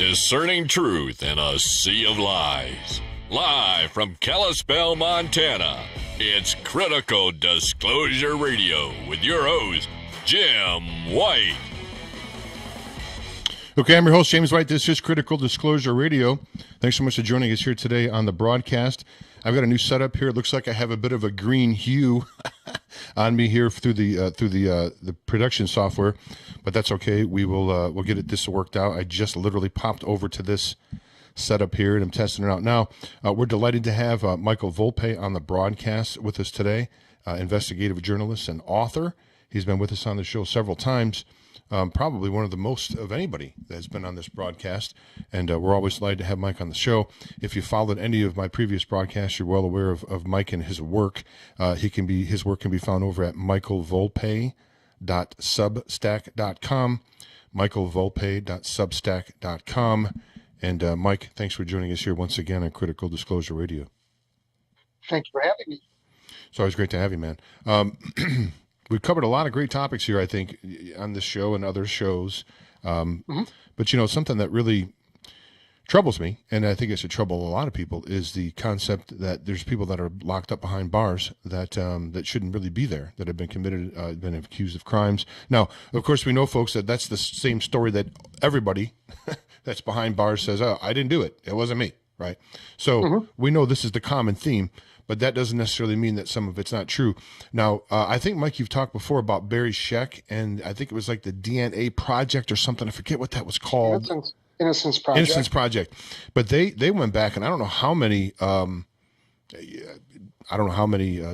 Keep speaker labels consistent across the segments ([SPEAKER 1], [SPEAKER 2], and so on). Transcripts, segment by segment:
[SPEAKER 1] Discerning truth in a sea of lies. Live from Kalispell, Montana, it's Critical Disclosure Radio with your host, Jim White.
[SPEAKER 2] Okay, I'm your host, James White. This is Critical Disclosure Radio. Thanks so much for joining us here today on the broadcast. I've got a new setup here. It looks like I have a bit of a green hue on me here through the production software, but that's okay. We'll get this worked out. I just literally popped over to this setup here, and I'm testing it out now. We're delighted to have Michael Volpe on the broadcast with us today, investigative journalist and author. He's been with us on the show several times. Probably one of the most of anybody that's been on this broadcast, and we're always delighted to have Mike on the show. If you followed any of my previous broadcasts, you're well aware of Mike and his work. His work can be found over at michaelvolpe.substack.com, michaelvolpe.substack.com. And Mike, thanks for joining us here once again on Critical Disclosure Radio.
[SPEAKER 3] Thank you for having me.
[SPEAKER 2] It's always great to have you, man. We've covered a lot of great topics here, I think, on this show and other shows. But, something that really troubles me, and I think it should trouble a lot of people, is the concept that there's people that are locked up behind bars that shouldn't really be there, that have been committed, been accused of crimes. Now, of course, we know, folks, that that's the same story that everybody that's behind bars says, oh, I didn't do it. It wasn't me, right? So we know this is the common theme. But that doesn't necessarily mean that some of it's not true. Now, I think, Mike, you've talked before about Barry Scheck, and I think it was like the DNA Project or something. I forget what that was called.
[SPEAKER 3] Innocence Project.
[SPEAKER 2] Innocence Project. But they went back, and I don't know how many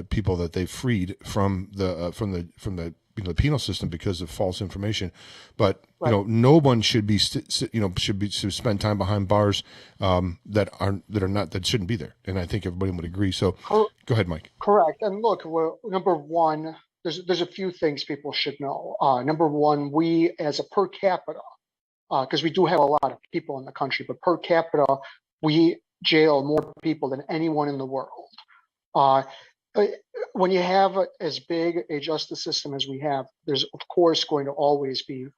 [SPEAKER 2] people that they freed from the penal system because of false information. But
[SPEAKER 3] right.
[SPEAKER 2] No one should spend time behind bars that shouldn't be there. And I think everybody would agree. So go ahead, Mike.
[SPEAKER 3] Correct. And look, number one, there's a few things people should know. Number one, we as a per capita, because we do have a lot of people in the country, but per capita, we jail more people than anyone in the world. When you have as big a justice system as we have, there's of course going to always be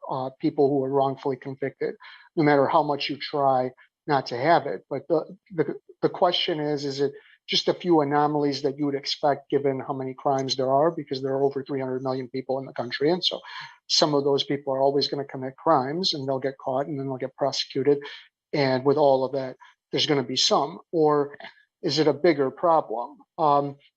[SPEAKER 3] people who are wrongfully convicted, no matter how much you try not to have it. But the question is it just a few anomalies that you would expect given how many crimes there are, because there are over 300 million people in the country. And so some of those people are always going to commit crimes, and they'll get caught and then they'll get prosecuted. And with all of that, there's going to be some. Or is it a bigger problem?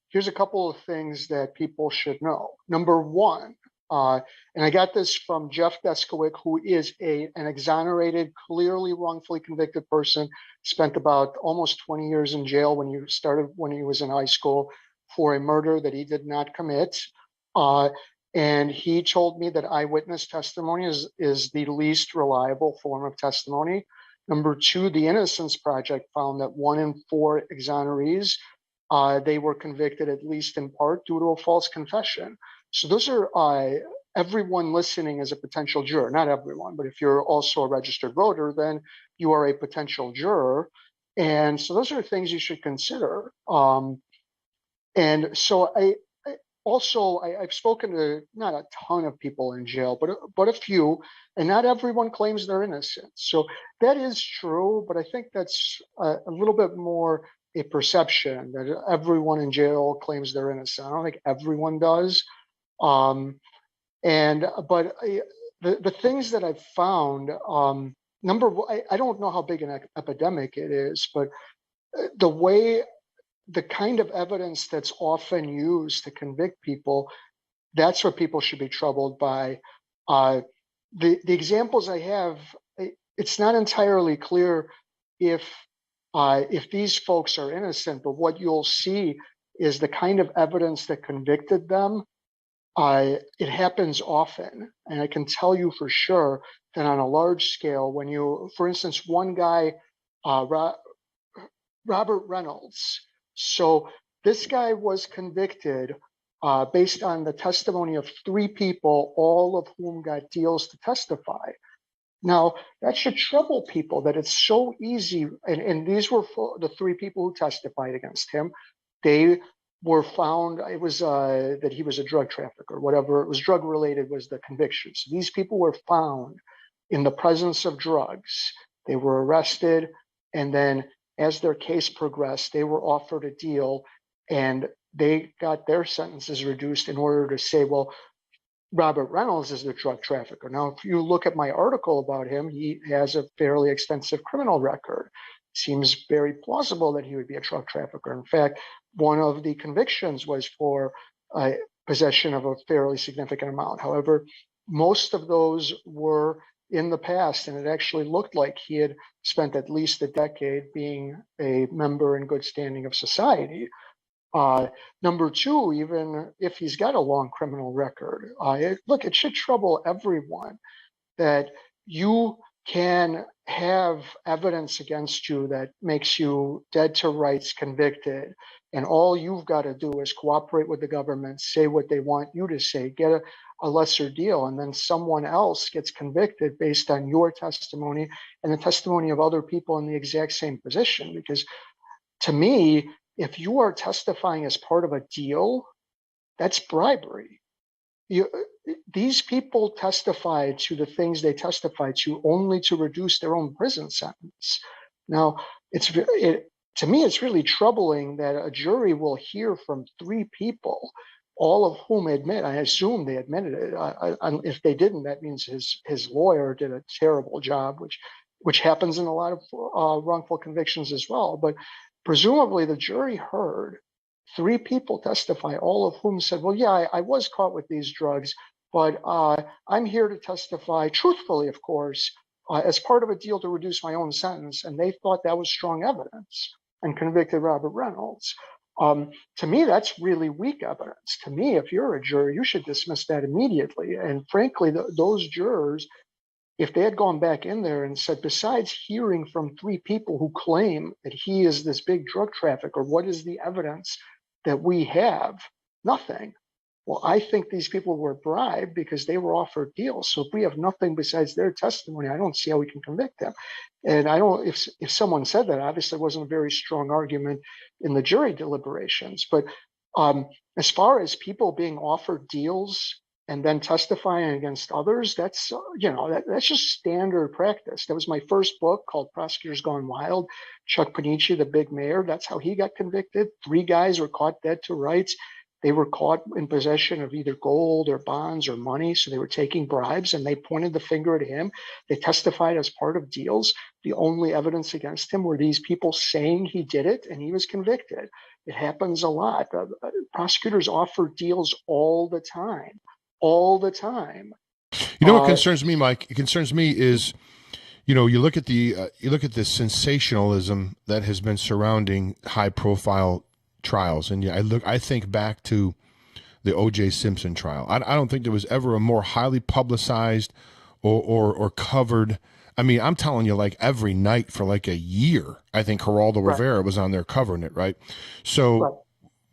[SPEAKER 3] Here's a couple of things that people should know. Number one, and I got this from Jeff Deskowick, who is an exonerated, clearly wrongfully convicted person, spent about almost 20 years in jail when he was in high school for a murder that he did not commit. And he told me that eyewitness testimony is the least reliable form of testimony. Number two, the Innocence Project found that 1 in 4 exonerees, they were convicted at least in part due to a false confession. So those are everyone listening is a potential juror. Not everyone, but if you're also a registered voter, then you are a potential juror. And so those are things you should consider. And so I've spoken to not a ton of people in jail, but a few, and not everyone claims they're innocent. So that is true, but I think that's a little bit more a perception that everyone in jail claims they're innocent. I don't think everyone does. But the things that I've found, number one, I don't know how big an epidemic it is, but the kind of evidence that's often used to convict people, that's what people should be troubled by. The examples I have, it's not entirely clear if these folks are innocent, but what you'll see is the kind of evidence that convicted them. It happens often, and I can tell you for sure that on a large scale, when for instance, one guy, Robert Reynolds. So this guy was convicted based on the testimony of 3 people, all of whom got deals to testify. Now, that should trouble people that it's so easy. And these were the 3 people who testified against him. They were found, it was that he was a drug trafficker, whatever it was drug related was the conviction. So these people were found in the presence of drugs. They were arrested, and then as their case progressed, they were offered a deal, and they got their sentences reduced in order to say, well, Robert Reynolds is the drug trafficker. Now, if you look at my article about him, he has a fairly extensive criminal record. Seems very plausible that he would be a drug trafficker. In fact, one of the convictions was for possession of a fairly significant amount. However, most of those were in the past, and it actually looked like he had spent at least a decade being a member in good standing of society. Number two, even if he's got a long criminal record, it should trouble everyone that you can have evidence against you that makes you dead to rights convicted, and all you've got to do is cooperate with the government, say what they want you to say, get a lesser deal, and then someone else gets convicted based on your testimony and the testimony of other people in the exact same position. Because to me, if you are testifying as part of a deal, that's bribery. These people testified to the things they testified to only to reduce their own prison sentence. Now, to me, it's really troubling that a jury will hear from three people, all of whom admit, I assume they admitted it. If they didn't, that means his lawyer did a terrible job, which happens in a lot of wrongful convictions as well. But presumably the jury heard three people testify, all of whom said, well, yeah, I was caught with these drugs, but I'm here to testify truthfully, of course, as part of a deal to reduce my own sentence. And they thought that was strong evidence and convicted Robert Reynolds. To me, that's really weak evidence. To me, if you're a jury, you should dismiss that immediately. And frankly, those jurors, if they had gone back in there and said, besides hearing from three people who claim that he is this big drug trafficker, what is the evidence that we have? Nothing. Well, I think these people were bribed because they were offered deals. So if we have nothing besides their testimony, I don't see how we can convict them. And if someone said that, obviously it wasn't a very strong argument in the jury deliberations. But as far as people being offered deals and then testifying against others, that's just standard practice. That was my first book called Prosecutors Gone Wild. Chuck Panici, the big mayor, that's how he got convicted. Three guys were caught dead to rights. They were caught in possession of either gold or bonds or money, so they were taking bribes, and they pointed the finger at him. They testified as part of deals. The only evidence against him were these people saying he did it, and he was convicted. It happens a lot. Prosecutors offer deals all the time. All the time.
[SPEAKER 2] You know what concerns me, Mike? It concerns me is, you look at the sensationalism that has been surrounding high-profile trials, and I think back to the O.J. Simpson trial. I don't think there was ever a more highly publicized or covered. I mean, I'm telling you, like every night for like a year, I think Geraldo Rivera was on there covering it, right? So. Right.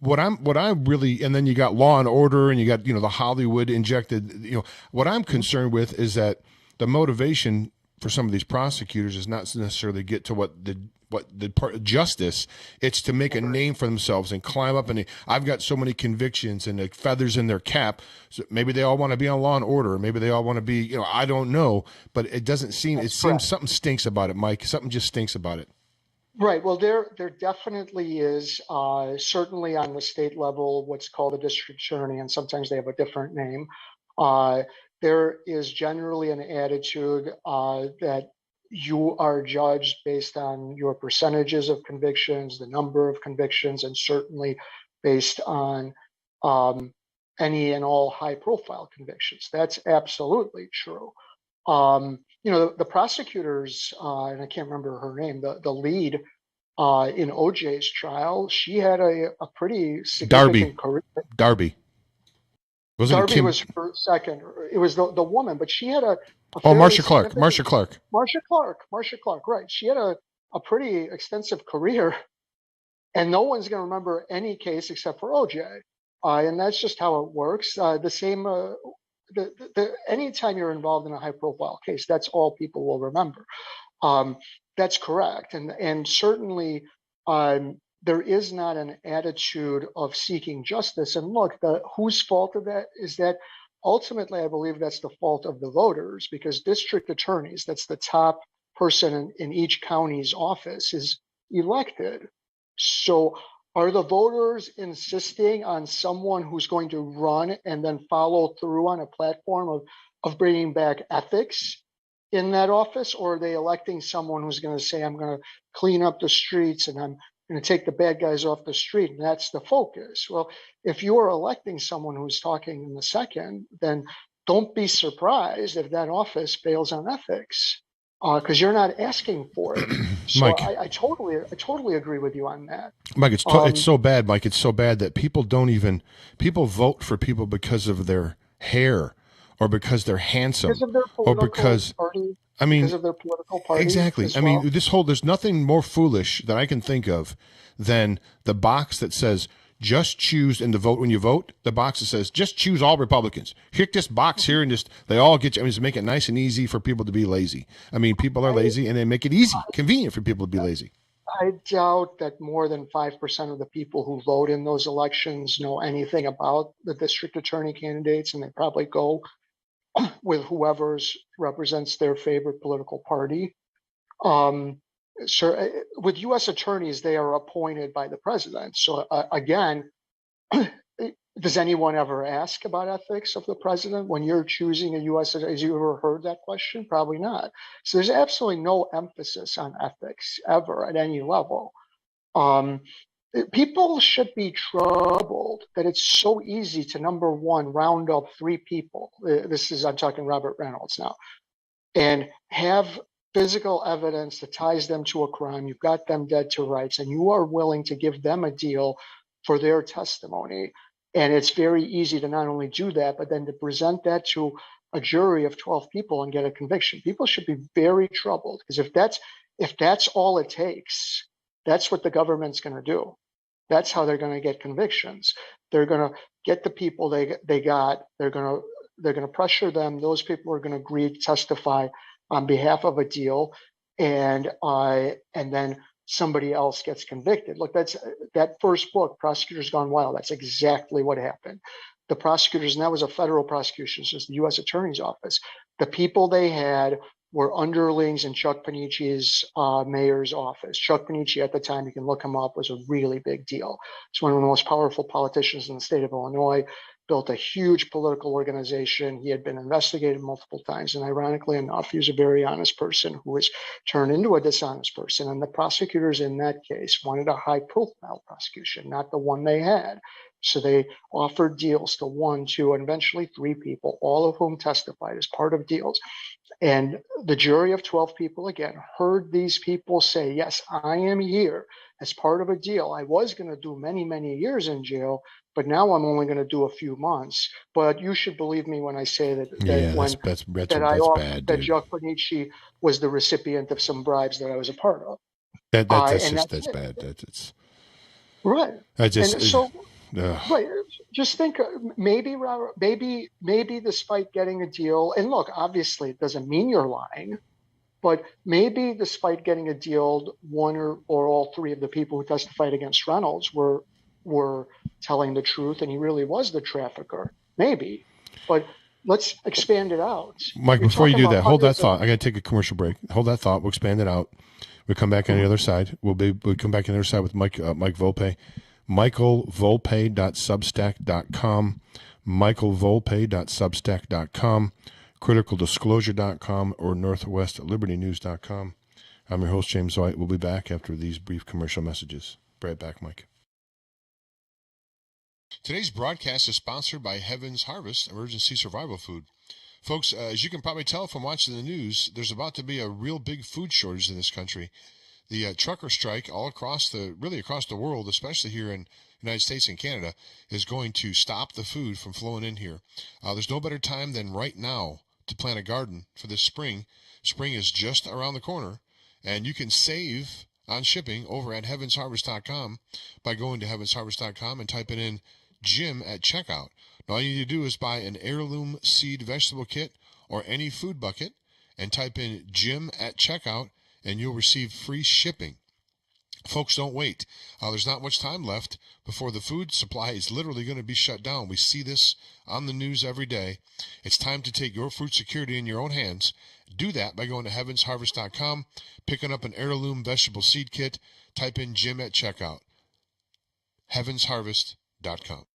[SPEAKER 2] What I really, and then you got Law and Order, and you got, the Hollywood injected, what I'm concerned with is that the motivation for some of these prosecutors is not necessarily get to what the part of justice. It's to make a name for themselves and climb up. And I've got so many convictions and the feathers in their cap. So maybe they all want to be on Law and Order. Maybe they all want to be, I don't know, but it doesn't seem, seems something stinks about it, Mike. Something just stinks about it.
[SPEAKER 3] Right. Well, there definitely is, certainly on the state level, what's called a district attorney, and sometimes they have a different name. There is generally an attitude that you are judged based on your percentages of convictions, the number of convictions, and certainly based on any and all high-profile convictions. That's absolutely true. The prosecutors, and I can't remember her name, the lead in OJ's trial, she had a pretty significant career.
[SPEAKER 2] Darby.
[SPEAKER 3] Darby was her second. It was the woman, but she had a
[SPEAKER 2] Marcia Clark. Marcia
[SPEAKER 3] Clark, right. She had a pretty extensive career, and no one's going to remember any case except for OJ. And that's just how it works. The same... anytime you're involved in a high-profile case, that's all people will remember. That's correct, and certainly there is not an attitude of seeking justice. And look, whose fault of that is that? Ultimately, I believe that's the fault of the voters, because district attorneys, that's the top person in each county's office is elected. So are the voters insisting on someone who's going to run and then follow through on a platform of bringing back ethics in that office? Or are they electing someone who's going to say, I'm going to clean up the streets and I'm going to take the bad guys off the street, and that's the focus? Well, if you are electing someone who's talking in the second, then don't be surprised if that office fails on ethics, because you're not asking for it. So
[SPEAKER 2] Mike,
[SPEAKER 3] I totally agree with you on that.
[SPEAKER 2] Mike, it's so bad, Mike. It's so bad that people vote for people because of their hair or because they're handsome
[SPEAKER 3] because of their
[SPEAKER 2] or because
[SPEAKER 3] party.
[SPEAKER 2] I mean,
[SPEAKER 3] because of their political party.
[SPEAKER 2] Exactly. I mean, there's nothing more foolish that I can think of than the box that says just choose, and the vote when you vote, the box that says just choose all Republicans. Click this box here and just they all get you. I mean, just make it nice and easy for people to be lazy. I mean, people are lazy, and they make it easy, convenient for people to be lazy.
[SPEAKER 3] I doubt that more than 5% of the people who vote in those elections know anything about the district attorney candidates, and they probably go with whoever's represents their favorite political party. So with U.S. attorneys, they are appointed by the president. So again, does anyone ever ask about ethics of the president when you're choosing a U.S. attorney? Have you ever heard that question? Probably not. So there's absolutely no emphasis on ethics ever at any level. People should be troubled that it's so easy to, number one, round up 3 people. I'm talking Robert Reynolds now, and have physical evidence that ties them to a crime. You've got them dead to rights, and you are willing to give them a deal for their testimony. And it's very easy to not only do that, but then to present that to a jury of 12 people and get a conviction. People should be very troubled, because if that's all it takes, that's what the government's going to do. That's how they're going to get convictions. They're going to get the people they got. They're going to pressure them. Those people are going to agree to testify on behalf of a deal, and then somebody else gets convicted. Look, that first book, Prosecutors Gone Wild. That's exactly what happened. The prosecutors, and that was a federal prosecution, so it's the U.S. Attorney's Office. The people they had were underlings in Chuck Panici's mayor's office. Chuck Panici at the time, you can look him up, was a really big deal. He's one of the most powerful politicians in the state of Illinois, built a huge political organization. He had been investigated multiple times. And ironically enough, he was a very honest person who was turned into a dishonest person. And the prosecutors in that case wanted a high profile prosecution, not the one they had. So they offered deals to 1, 2, and eventually 3 people, all of whom testified as part of deals. And the jury of 12 people, again, heard these people say, yes, I am here as part of a deal. I was going to do many, many years in jail, but now I'm only going to do a few months. But you should believe me when I say that Chuck Panici was the recipient of some bribes that I was a part of.
[SPEAKER 2] That's bad.
[SPEAKER 3] Right.
[SPEAKER 2] Right.
[SPEAKER 3] Just think, maybe, Robert, maybe despite getting a deal, and look, obviously it doesn't mean you're lying, but maybe despite getting a deal, 1 or all 3 of the people who testified against Reynolds were telling the truth, and he really was the trafficker. Maybe, but let's expand it out.
[SPEAKER 2] Mike, before you do that, hold that thought. I got to take a commercial break. Hold that thought. We'll expand it out. We'll come back on the other side. We'll come back on the other side with Mike Volpe. michaelvolpe.substack.com, michaelvolpe.substack.com, criticaldisclosure.com, or northwestlibertynews.com. I'm your host, James White. We'll be back after these brief commercial messages. Right back, Mike. Today's broadcast is sponsored by Heaven's Harvest Emergency Survival Food. Folks, as you can probably tell from watching the news, there's about to be a real big food shortage in this country. The trucker strike all across the world, especially here in the United States and Canada, is going to stop the food from flowing in here. There's no better time than right now to plant a garden for this spring. Spring is just around the corner, and you can save on shipping over at heavensharvest.com by going to heavensharvest.com and typing in Jim at checkout. Now, all you need to do is buy an heirloom seed vegetable kit or any food bucket and type in Jim at checkout, and you'll receive free shipping. Folks, don't wait. There's not much time left before the food supply is literally going to be shut down. We see this on the news every day. It's time to take your food security in your own hands. Do that by going to heavensharvest.com, picking up an heirloom vegetable seed kit, type in Jim at checkout. heavensharvest.com.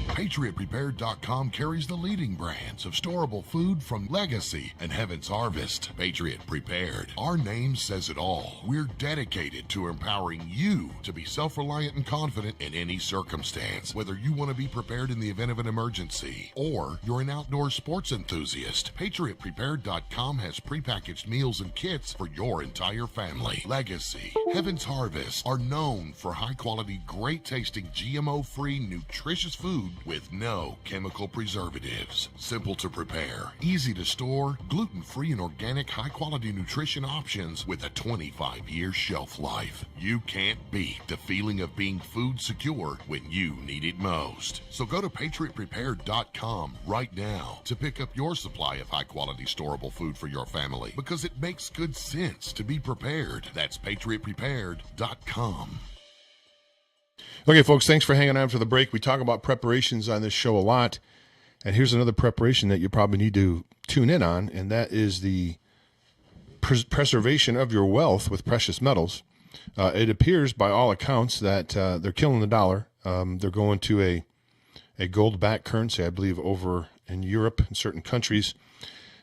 [SPEAKER 4] PatriotPrepared.com carries the leading brands of storable food from Legacy and Heaven's Harvest. Patriot Prepared. Our name says it all. We're dedicated to empowering you to be self-reliant and confident in any circumstance. Whether you want to be prepared in the event of an emergency or you're an outdoor sports enthusiast, PatriotPrepared.com has prepackaged meals and kits for your entire family. Legacy, Heaven's Harvest are known for high-quality, great-tasting, GMO-free, nutritious food with no chemical preservatives. Simple to prepare, easy to store, gluten-free and organic high-quality nutrition options with a 25-year shelf life. You can't beat the feeling of being food secure when you need it most. So go to PatriotPrepared.com right now to pick up your supply of high-quality storable food for your family, because it makes good sense to be prepared. That's PatriotPrepared.com.
[SPEAKER 2] Okay, folks, thanks for hanging on for the break. We talk about preparations on this show a lot, and here's another preparation that you probably need to tune in on, and that is the preservation of your wealth with precious metals. It appears, by all accounts, that they're killing the dollar. They're going to a gold-backed currency, I believe, over in Europe and certain countries.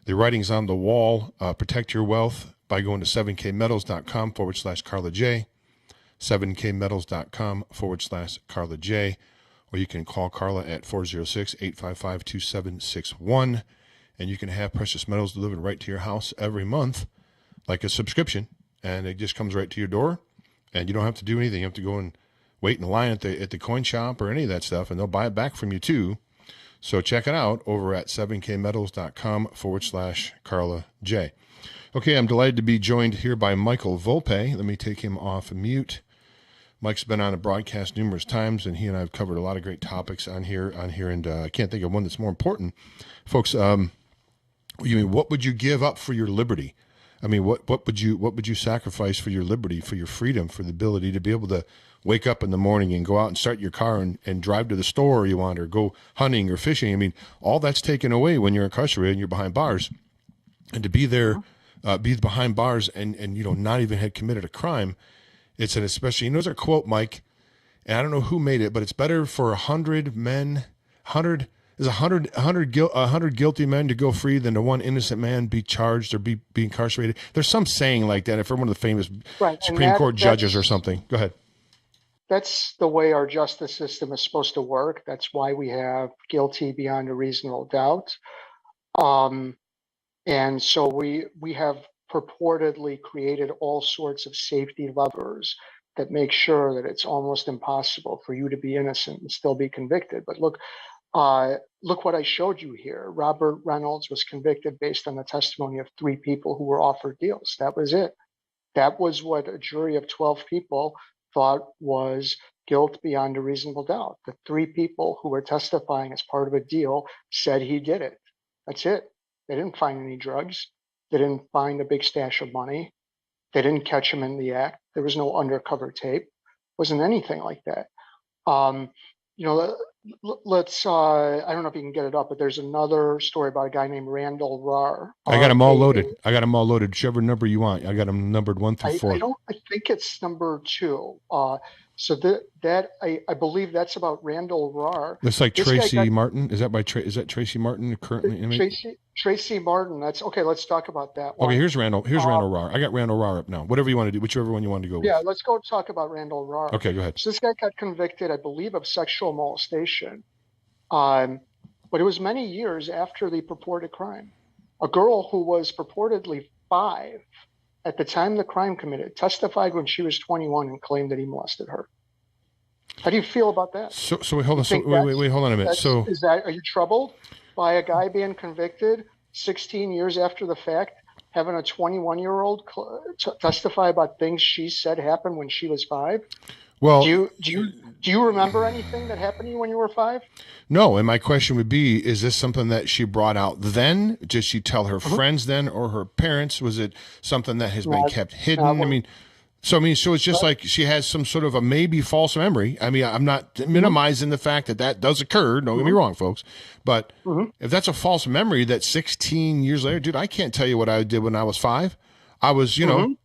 [SPEAKER 2] The writing's on the wall. Protect your wealth by going to 7kmetals.com/Carla J. 7kmetals.com/Carla J, or you can call Carla at 406-855-2761, and you can have precious metals delivered right to your house every month, like a subscription, and it just comes right to your door, and you don't have to do anything. You have to go and wait in line at the coin shop or any of that stuff, and they'll buy it back from you too. So check it out over at 7kmetals.com/Carla J. Okay, I'm delighted to be joined here by Michael Volpe. Let me take him off mute. Mike's been on a broadcast numerous times, and he and I have covered a lot of great topics on here, and I can't think of one that's more important. Folks, you mean, what would you give up for your liberty? I mean, what would you sacrifice for your liberty, for your freedom, for the ability to be able to wake up in the morning and go out and start your car and drive to the store you want, or go hunting or fishing? I mean, all that's taken away when you're incarcerated and you're behind bars. And to be there, be behind bars and not even had committed a crime, it's an especially, there's a quote, Mike, and I don't know who made it, but it's better for 100 guilty men to go free than to one innocent man be charged or be incarcerated. There's some saying like that from one of the famous Supreme Court judges or something. Go ahead.
[SPEAKER 3] That's the way our justice system is supposed to work. That's why we have guilty beyond a reasonable doubt. And so we have purportedly created all sorts of safety levers that make sure that it's almost impossible for you to be innocent and still be convicted. But look what I showed you here. Robert Reynolds was convicted based on the testimony of 3 people who were offered deals. That was it. That was what a jury of 12 people thought was guilt beyond a reasonable doubt. The 3 people who were testifying as part of a deal said he did it. That's it. They didn't find any drugs. They didn't find a big stash of money. They didn't catch him in the act. There was no undercover tape. Wasn't anything like that. Let's, I don't know if you can get it up, but there's another story about a guy named Randall Rahr.
[SPEAKER 2] I got them all loaded. Whichever number you want. I got them numbered 1 through 4.
[SPEAKER 3] I think it's number 2. So I believe that's about Randall Rahr.
[SPEAKER 2] That's like Tracy Martin. Is that Tracy Martin currently?
[SPEAKER 3] Tracy Martin. That's okay. Let's talk about that one.
[SPEAKER 2] Okay, here's Randall Rahr. I got Randall Rahr up now. Whatever you want to do, whichever one you want to go with.
[SPEAKER 3] Yeah, let's go talk about Randall Rahr.
[SPEAKER 2] Okay, go ahead.
[SPEAKER 3] So this guy got convicted, I believe, of sexual molestation. But it was many years after the purported crime. A girl who was purportedly 5 at the time the crime committed testified when she was 21 and claimed that he molested her. How do you feel about that?
[SPEAKER 2] So wait, hold on. Wait, hold on a minute.
[SPEAKER 3] Are you troubled by a guy being convicted 16 years after the fact, having a 21-year-old testify about things she said happened when she was 5? Well, do you remember anything that happened to you when you were 5?
[SPEAKER 2] No, and my question would be: is this something that she brought out then? Did she tell her friends then, or her parents? Was it something that has been kept hidden? So, I mean, so it's just like she has some sort of a maybe false memory. I mean, I'm not minimizing the fact that that does occur. Don't get me wrong, folks. But if that's a false memory that 16 years later, dude, I can't tell you what I did when I was 5. I was, you know,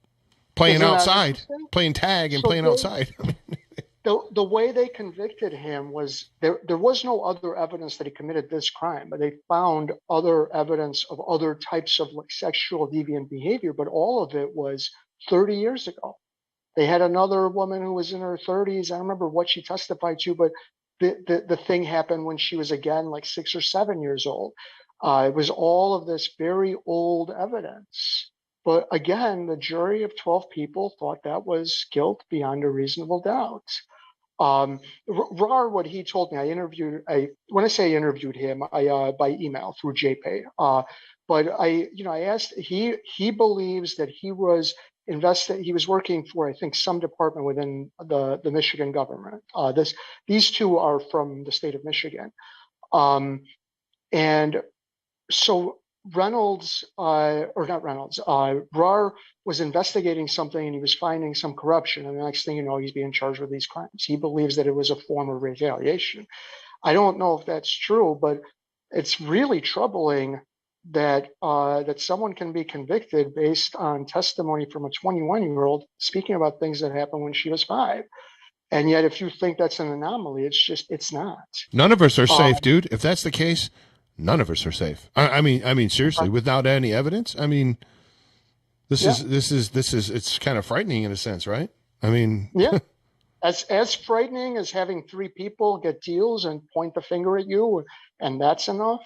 [SPEAKER 2] playing outside, playing tag and playing outside.
[SPEAKER 3] The way they convicted him was there was no other evidence that he committed this crime, but they found other evidence of other types of like sexual deviant behavior, but all of it was 30 years ago. They had another woman who was in her 30s. I don't remember what she testified to, but the thing happened when she was again like 6 or 7 years old. It was all of this very old evidence. But again, the jury of 12 people thought that was guilt beyond a reasonable doubt. Rar, what he told me, when I say I interviewed him, I by email through JPay. But I asked, he believes that he was working for, I think, some department within the Michigan government. These two are from the state of Michigan. And so Rar was investigating something and he was finding some corruption. And the next thing you know, he's being charged with these crimes. He believes that it was a form of retaliation. I don't know if that's true, but it's really troubling that someone can be convicted based on testimony from a 21-year-old speaking about things that happened when she was 5. And yet, if you think that's an anomaly, it's not.
[SPEAKER 2] None of us are safe, dude. If that's the case, none of us are safe. I mean, seriously, without any evidence. I mean, this is it's kind of frightening in a sense, right? I mean,
[SPEAKER 3] yeah, as frightening as having 3 people get deals and point the finger at you, and that's enough.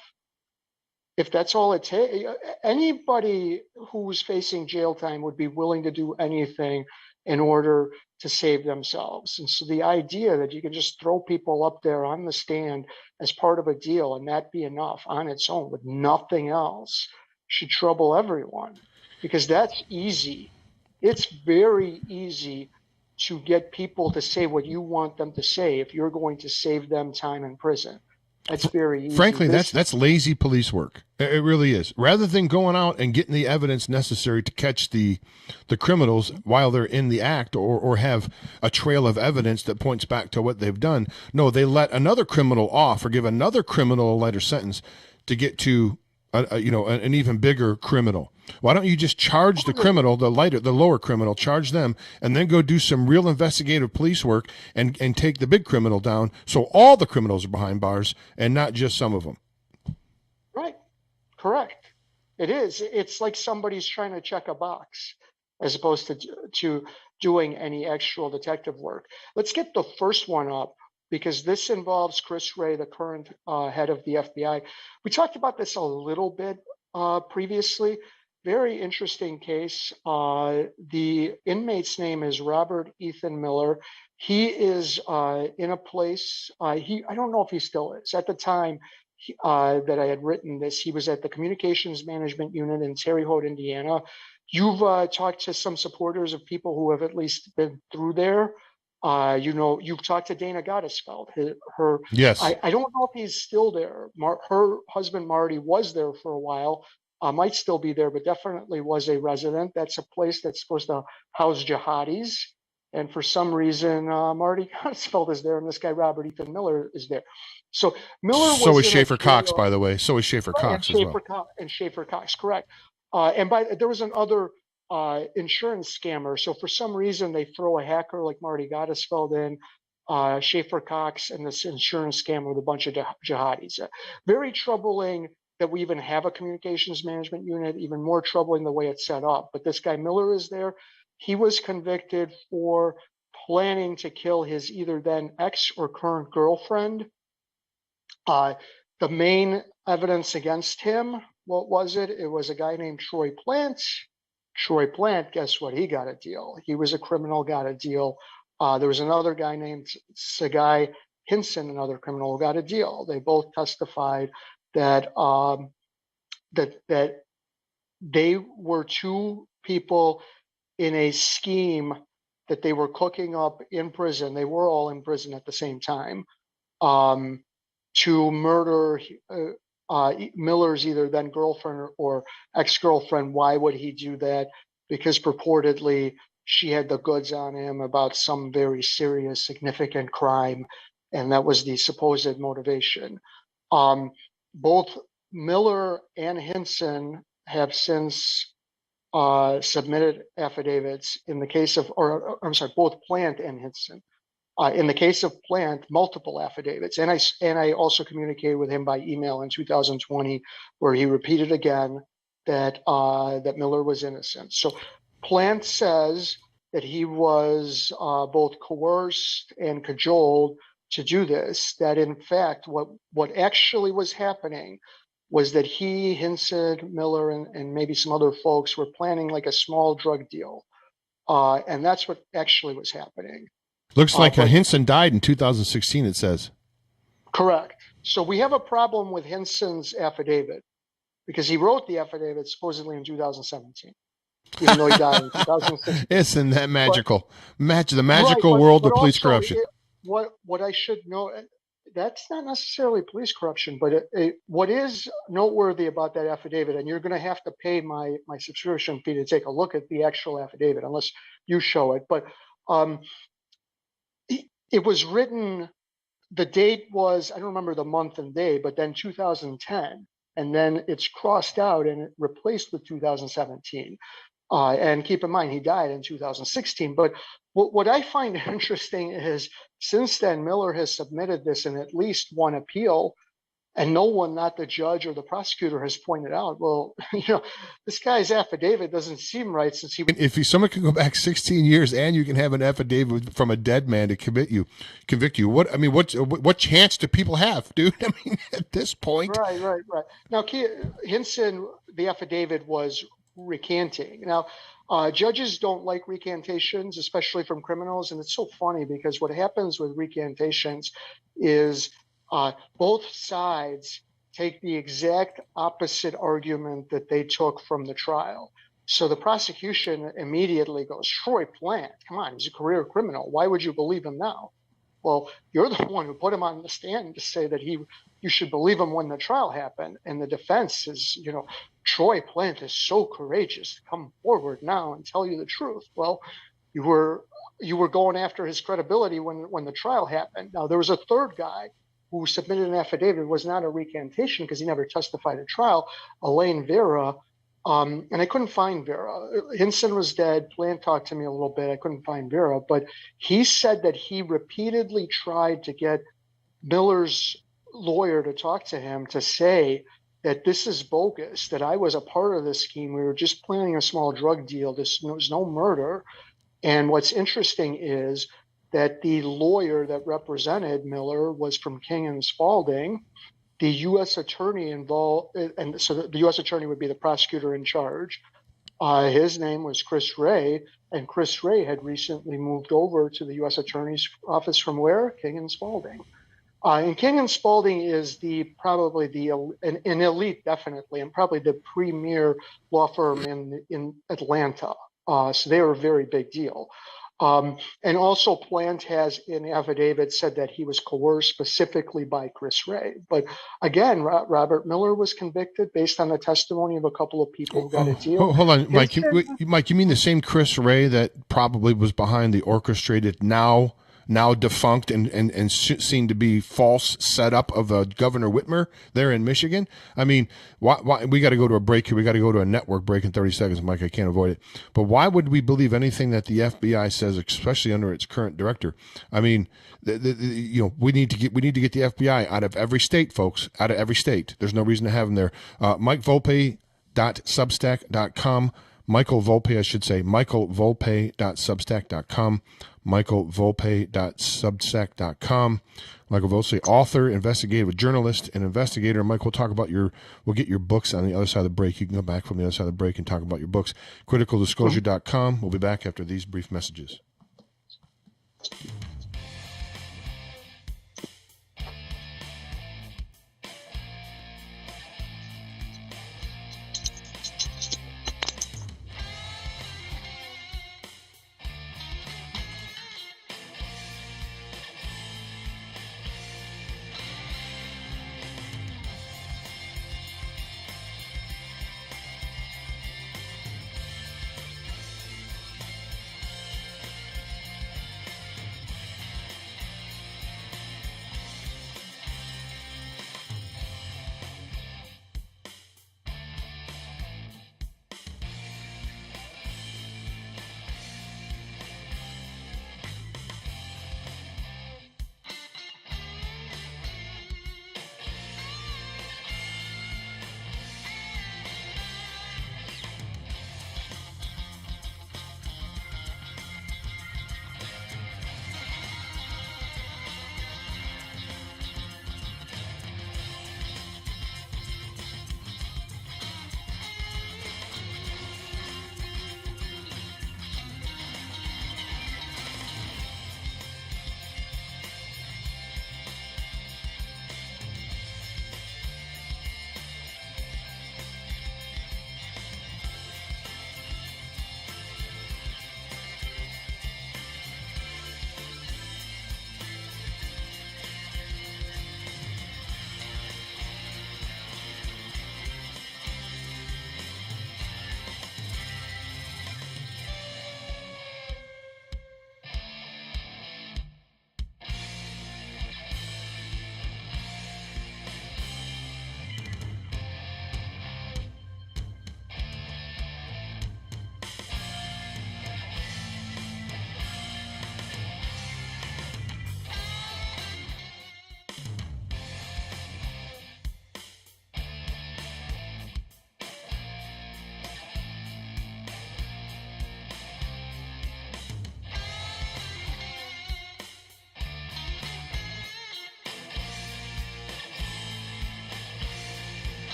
[SPEAKER 3] If that's all it takes, anybody who's facing jail time would be willing to do anything in order to save themselves. And so the idea that you can just throw people up there on the stand as part of a deal and that be enough on its own with nothing else should trouble everyone, because that's easy. It's very easy to get people to say what you want them to say if you're going to save them time in prison. That's very easy.
[SPEAKER 2] Frankly, that's lazy police work. It really is. Rather than going out and getting the evidence necessary to catch the criminals while they're in the act or have a trail of evidence that points back to what they've done, no, they let another criminal off or give another criminal a lighter sentence to get to an even bigger criminal. Why don't you just charge the criminal, the lower criminal, charge them, and then go do some real investigative police work and take the big criminal down so all the criminals are behind bars and not just some of them?
[SPEAKER 3] Right. Correct. It is. It's like somebody's trying to check a box as opposed to doing any actual detective work. Let's get the first one up, because this involves Chris Wray, the current head of the FBI. We talked about this a little bit previously. Very interesting case. The inmate's name is Robert Ethan Miller. He is in a place, I don't know if he still is. At the time that I had written this, he was at the Communications Management Unit in Terre Haute, Indiana. You've talked to some supporters of people who have at least been through there. You've talked to Dana Gottesfeld.
[SPEAKER 2] Yes.
[SPEAKER 3] I don't know if he's still there. Her husband, Marty, was there for a while. Might still be there, but definitely was a resident. That's a place that's supposed to house jihadis. And for some reason, Marty Gottesfeld is there, and this guy, Robert Ethan Miller, is there. So Miller was.
[SPEAKER 2] So is Schaefer Cox, by the way. So is Schaefer Cox as well.
[SPEAKER 3] And Schaefer Cox, correct. There was another insurance scammer. So for some reason, they throw a hacker like Marty Gottesfeld in, Schaefer Cox, and this insurance scammer with a bunch of jihadis. Very troubling that we even have a communications management unit, even more troubling the way it's set up. But this guy Miller is there. He was convicted for planning to kill his either then ex or current girlfriend. The main evidence against him, what was it? It was a guy named Troy Plant. Troy Plant, guess what? He got a deal. He was a criminal, got a deal. There was another guy named Sagai Hinson, another criminal, who got a deal. They both testified that that they were 2 people in a scheme that they were cooking up in prison. They were all in prison at the same time to murder Miller's either then girlfriend or ex-girlfriend. Why would he do that? Because purportedly she had the goods on him about some very serious, significant crime, and that was the supposed motivation. Both Miller and Hinson have since submitted affidavits in the case of, or I'm sorry, both Plant and Hinson. In the case of Plant, multiple affidavits, and I also communicated with him by email in 2020, where he repeated again that that Miller was innocent. So Plant says that he was both coerced and cajoled to do this. That in fact, what actually was happening was that he, Hinson, Miller, and maybe some other folks were planning like a small drug deal, and that's what actually was happening.
[SPEAKER 2] Looks like Hinson died in 2016, it says.
[SPEAKER 3] Correct. So we have a problem with Hinson's affidavit because he wrote the affidavit supposedly in 2017, even though he died in 2016.
[SPEAKER 2] Isn't that magical? The magical world of police corruption.
[SPEAKER 3] What I should know, that's not necessarily police corruption, but what is noteworthy about that affidavit, and you're going to have to pay my subscription fee to take a look at the actual affidavit, unless you show it, but it was written, the date was, I don't remember the month and day, but then 2010, and then it's crossed out and it replaced with 2017. And keep in mind, he died in 2016. But what I find interesting is since then, Miller has submitted this in at least one appeal, and no one, not the judge or the prosecutor, has pointed out, well, this guy's affidavit doesn't seem right since he.
[SPEAKER 2] If someone can go back 16 years and you can have an affidavit from a dead man to convict you, what chance do people have, dude? I mean, at this point.
[SPEAKER 3] Right. Now, Hinson, the affidavit was recanting. Now, judges don't like recantations, especially from criminals, and it's so funny because what happens with recantations is both sides take the exact opposite argument that they took from the trial. So the prosecution immediately goes, Troy Plant, come on, he's a career criminal. Why would you believe him now? Well, you're the one who put him on the stand to say that you should believe him when the trial happened. And the defense is, Troy Plant is so courageous to come forward now and tell you the truth. Well, you were going after his credibility when the trial happened. Now, there was a third guy who submitted an affidavit. It was not a recantation because he never testified at trial, Elaine Vera. And I couldn't find Vera. Hinson was dead. Plant talked to me a little bit. I couldn't find Vera. But he said that he repeatedly tried to get Miller's lawyer to talk to him to say that this is bogus, that I was a part of this scheme. We were just planning a small drug deal. There was no murder. And what's interesting is that the lawyer that represented Miller was from King and Spalding. The U.S. attorney involved, and so the U.S. attorney would be the prosecutor in charge. His name was Chris Ray, and Chris Ray had recently moved over to the U.S. attorney's office from where? King and Spalding. And King and Spalding is probably an elite, definitely, and probably the premier law firm in Atlanta. So they were a very big deal. And also Plant has in affidavit said that he was coerced specifically by Chris Ray. But again, Robert Miller was convicted based on the testimony of a couple of people who got a deal.
[SPEAKER 2] Hold on, Mike. Mike, you mean the same Chris Ray that probably was behind the orchestrated, now defunct and seen to be false setup of Governor Whitmer there in Michigan? I mean, why we got to go to a break here. We got to go to a network break in 30 seconds, Mike. I can't avoid it. But why would we believe anything that the FBI says, especially under its current director? I mean, we need to get the FBI out of every state, folks. Out of every state. There's no reason to have them there. MikeVolpe.substack.com. Michael Volpe, I should say. MichaelVolpe.substack.com. MichaelVolpe.substack.com. Michael Volpe, author, investigative journalist, and investigator. Mike, we'll get your books on the other side of the break. You can go back from the other side of the break and talk about your books. CriticalDisclosure.com. We'll be back after these brief messages.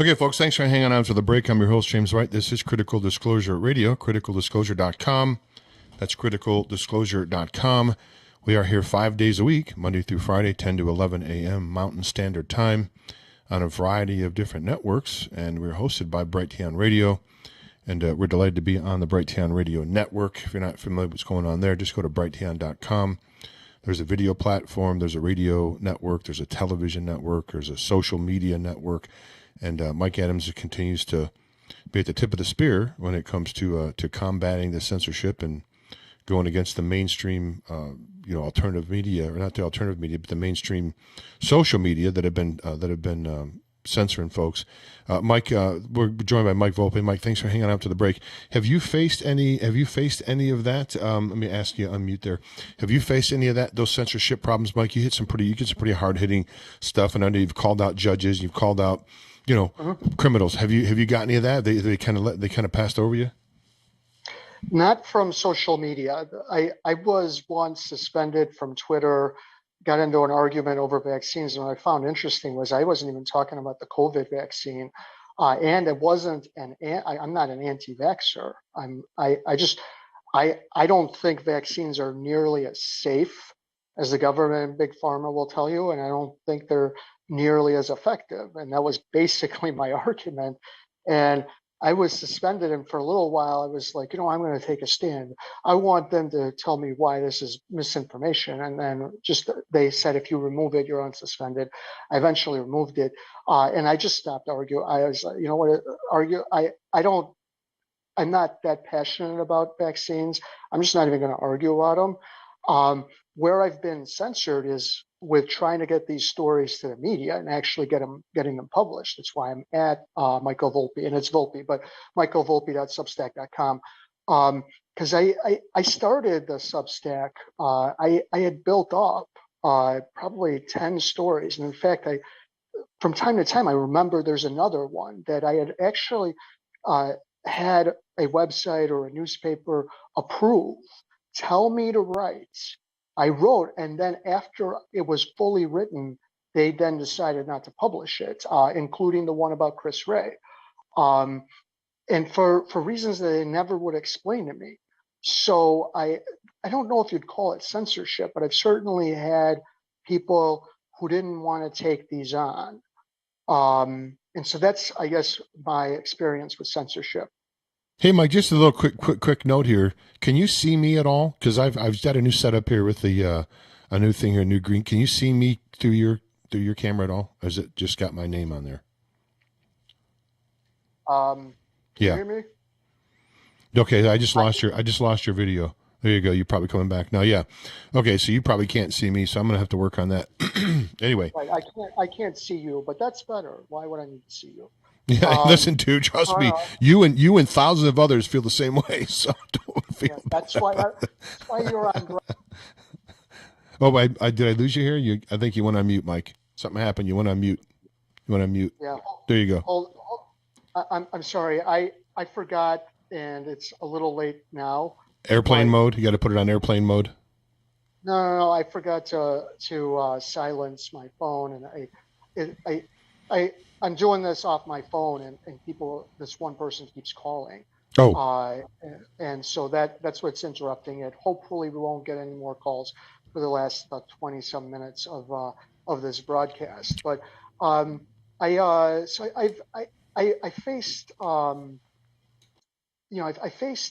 [SPEAKER 2] Okay, folks, thanks for hanging on for the break. I'm your host, James White. This is Critical Disclosure Radio, criticaldisclosure.com. That's criticaldisclosure.com. We are here 5 days a week, Monday through Friday, 10 to 11 a.m. Mountain Standard Time on a variety of different networks, and we're hosted by Brighteon Radio, and we're delighted to be on the Brighteon Radio network. If you're not familiar with what's going on there, just go to brighteon.com. There's a video platform, there's a radio network, there's a television network, there's a social media network, and Mike Adams continues to be at the tip of the spear when it comes to combating the censorship and going against the mainstream, alternative media, or not the alternative media, but the mainstream social media that have been censoring folks. Mike, we're joined by Mike Volpe. Mike, thanks for hanging out to the break. Have you faced any of that? Let me ask you, unmute there. Have you faced any of those censorship problems, Mike? You get some pretty hard hitting stuff, and I know you've called out judges, you've called out, criminals. Have you got any of that? They kind of passed over you?
[SPEAKER 3] Not from social media. I was once suspended from Twitter, got into an argument over vaccines. And what I found interesting was I wasn't even talking about the COVID vaccine. And it wasn't I'm not an anti-vaxxer. I don't think vaccines are nearly as safe as the government and big pharma will tell you. And I don't think they're nearly as effective. And that was basically my argument. And I was suspended, and for a little while I was like, I'm going to take a stand. I want them to tell me why this is misinformation. And then they said, if you remove it, you're unsuspended. I eventually removed it. And I just stopped arguing. I was like, argue. I'm not that passionate about vaccines. I'm just not even going to argue about them. Where I've been censored is with trying to get these stories to the media and actually getting them published. That's why I'm at Michael Volpe, and it's Volpe, but michaelvolpe.substack.com. Because I started the Substack. I had built up probably 10 stories. And in fact, from time to time, I remember there's another one that I had actually had a website or a newspaper approve, tell me to write. I wrote, and then after it was fully written, they then decided not to publish it, including the one about Chris Wray. And for reasons that they never would explain to me. So I don't know if you'd call it censorship, but I've certainly had people who didn't want to take these on. And so that's, I guess, my experience with censorship.
[SPEAKER 2] Hey, Mike, just a little quick note here. Can you see me at all? Because I've got a new setup here with the a new thing here, new green. Can you see me through your camera at all? Or has it just got my name on there?
[SPEAKER 3] Can you hear me?
[SPEAKER 2] Okay, I just lost your video. There you go. You're probably coming back now. Yeah. Okay, so you probably can't see me, so I'm gonna have to work on that. Anyway.
[SPEAKER 3] Right, I can't see you, but that's better. Why would I need to see you?
[SPEAKER 2] Yeah, listen, dude. Trust me, you and thousands of others feel the same way. So don't feel.
[SPEAKER 3] That's why you're on.
[SPEAKER 2] Oh, did I lose you here? I think you went on mute, Mike. Something happened. You went on mute.
[SPEAKER 3] Yeah.
[SPEAKER 2] There you go.
[SPEAKER 3] I'm sorry. I forgot, and it's a little late now.
[SPEAKER 2] Airplane mode. You got to put it on airplane mode.
[SPEAKER 3] No. I forgot to silence my phone, and I'm doing this off my phone, and this one person keeps calling.
[SPEAKER 2] Oh.
[SPEAKER 3] And so that's what's interrupting it. Hopefully we won't get any more calls for the last 20 some minutes of this broadcast. But I faced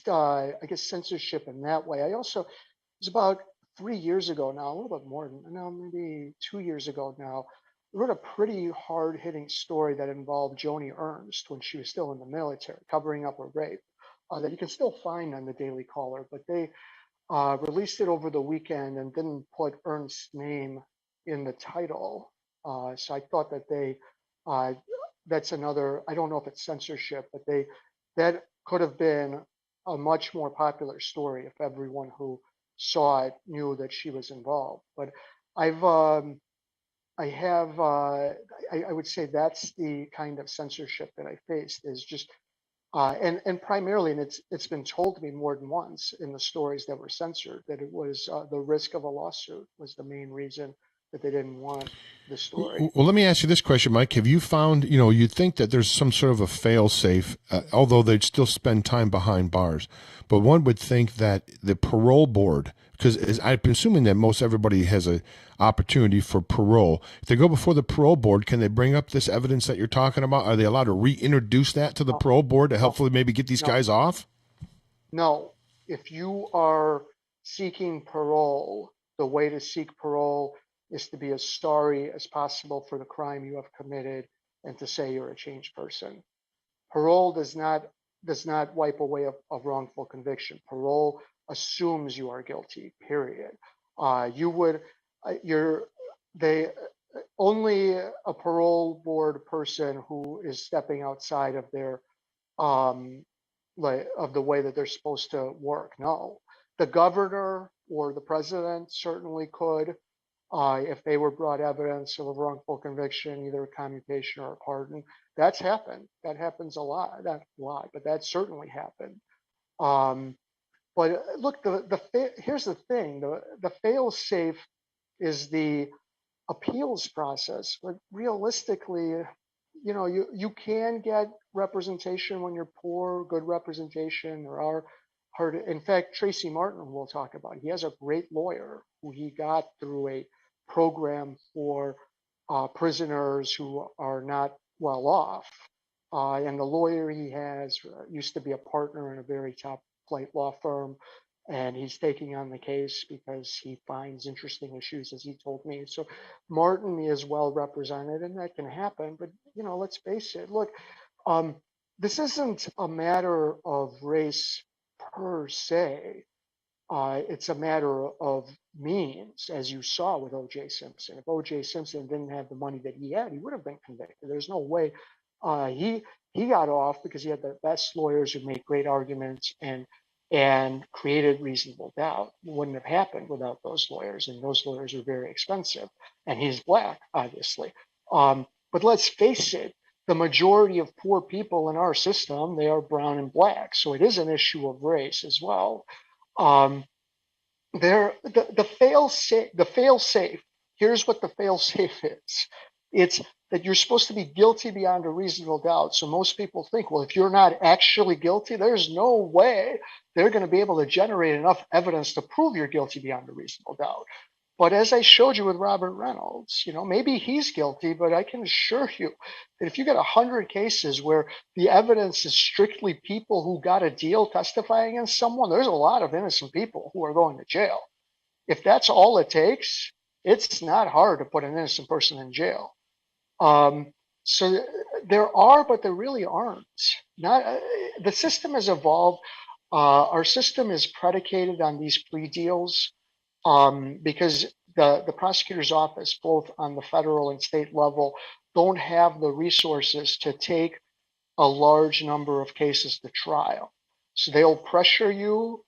[SPEAKER 3] I guess censorship in that way. It was about 3 years ago now, a little bit more than now, maybe 2 years ago now. I wrote a pretty hard-hitting story that involved Joni Ernst when she was still in the military, covering up a rape, that you can still find on the Daily Caller. But they released it over the weekend and didn't put Ernst's name in the title. So I thought that that's another, I don't know if it's censorship, but that could have been a much more popular story if everyone who saw it knew that she was involved. But I would say that's the kind of censorship that I faced, is just and primarily, and it's been told to me more than once in the stories that were censored, that it was the risk of a lawsuit was the main reason that they didn't want the story.
[SPEAKER 2] Well, let me ask you this question, Mike. Have you found, you'd think that there's some sort of a fail-safe, although they'd still spend time behind bars, but one would think that the parole board, because I'm assuming that most everybody has a opportunity for parole. If they go before the parole board, can they bring up this evidence that you're talking about? Are they allowed to reintroduce that to the parole board to hopefully maybe get these guys off?
[SPEAKER 3] No. If you are seeking parole, the way to seek parole is to be as sorry as possible for the crime you have committed and to say you're a changed person. Parole does not wipe away a wrongful conviction. Parole assumes you are guilty, period. Only a parole board person who is stepping outside of their of the way that they're supposed to work. No, the governor or the president certainly could, if they were brought evidence of a wrongful conviction, either a commutation or a pardon. That's happened. That happens a lot. Not a lot, but that certainly happened. But look, here's the thing: the fail-safe is the appeals process. But realistically, you can get representation when you're poor, good representation. There are hard. In fact, Tracy Martin will talk about. He has a great lawyer who he got through a program for prisoners who are not well off. And the lawyer he has used to be a partner in a very top flight law firm. And he's taking on the case because he finds interesting issues, as he told me. So Martin is well represented, and that can happen. But, let's face it. Look, this isn't a matter of race per se. It's a matter of means, as you saw with O.J. Simpson. If O.J. Simpson didn't have the money that he had, he would have been convicted. There's no way. He got off because he had the best lawyers who made great arguments and created reasonable doubt. It wouldn't have happened without those lawyers, and those lawyers are very expensive. And he's black, obviously. But let's face it, the majority of poor people in our system, they are brown and black. So it is an issue of race as well. The fail-safe, here's what the fail-safe is. It's that you're supposed to be guilty beyond a reasonable doubt. So most people think, well, if you're not actually guilty, there's no way they're going to be able to generate enough evidence to prove you're guilty beyond a reasonable doubt. But as I showed you with Robert Reynolds, maybe he's guilty, but I can assure you that if you get 100 cases where the evidence is strictly people who got a deal testifying against someone, there's a lot of innocent people who are going to jail. If that's all it takes, it's not hard to put an innocent person in jail. So there are, but there really aren't. The system has evolved. Our system is predicated on these plea deals because the prosecutor's office, both on the federal and state level, don't have the resources to take a large number of cases to trial. So they'll pressure you,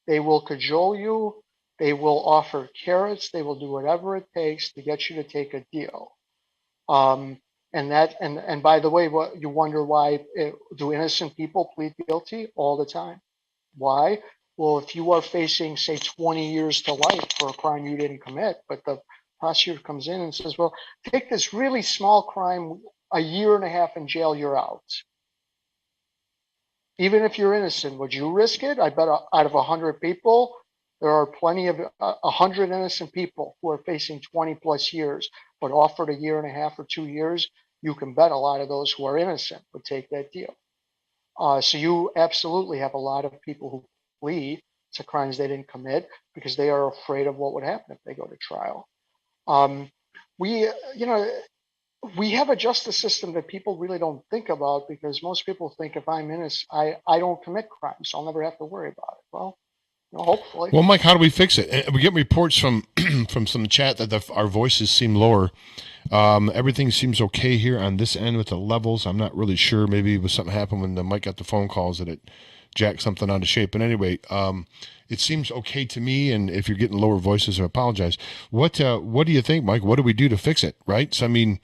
[SPEAKER 3] they will cajole you, they will offer carrots, they will do whatever it takes to get you to take a deal. And by the way, what you wonder why do innocent people plead guilty all the time? Why? Well, if you are facing, say, 20 years to life for a crime you didn't commit, but the prosecutor comes in and says, well, take this really small crime, a year and a half in jail, you're out. Even if you're innocent, would you risk it? I bet out of 100 people, there are plenty of 100 innocent people who are facing 20 plus years, but offered a year and a half or 2 years. You can bet a lot of those who are innocent would take that deal. So you absolutely have a lot of people who plead to crimes they didn't commit because they are afraid of what would happen if they go to trial. We have a justice system that people really don't think about because most people think if I'm innocent, I don't commit crimes, so I'll never have to worry about it. Well, hopefully.
[SPEAKER 2] Well, Mike, how do we fix it? We get reports from some chat that our voices seem lower. Everything seems okay here on this end with the levels. I'm not really sure. Maybe it was something happened when Mike got the phone calls that it jack something out of shape. But anyway, it seems okay to me. And if you're getting lower voices, I apologize. What do you think, Mike? What do we do to fix it? Right. So, I mean,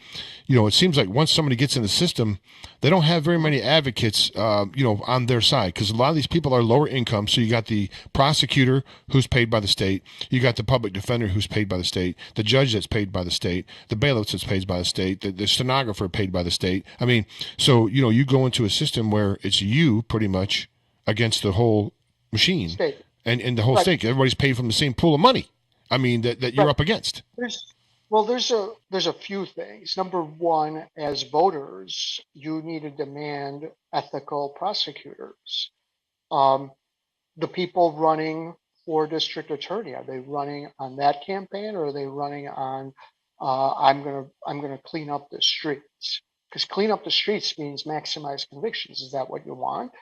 [SPEAKER 2] it seems like once somebody gets in the system, they don't have very many advocates, on their side, because a lot of these people are lower income. So you got the prosecutor who's paid by the state. You got the public defender who's paid by the state, the judge that's paid by the state, the bailiff that's paid by the state, the stenographer paid by the state. I mean, so, you go into a system where it's you pretty much against the whole machine.
[SPEAKER 3] State.
[SPEAKER 2] And the whole state. Everybody's paid from the same pool of money. I mean, that you're up against.
[SPEAKER 3] There's a few things. Number one, as voters, you need to demand ethical prosecutors. The people running for district attorney, are they running on that campaign, or are they running on I'm gonna clean up the streets? Because clean up the streets means maximize convictions. Is that what you want?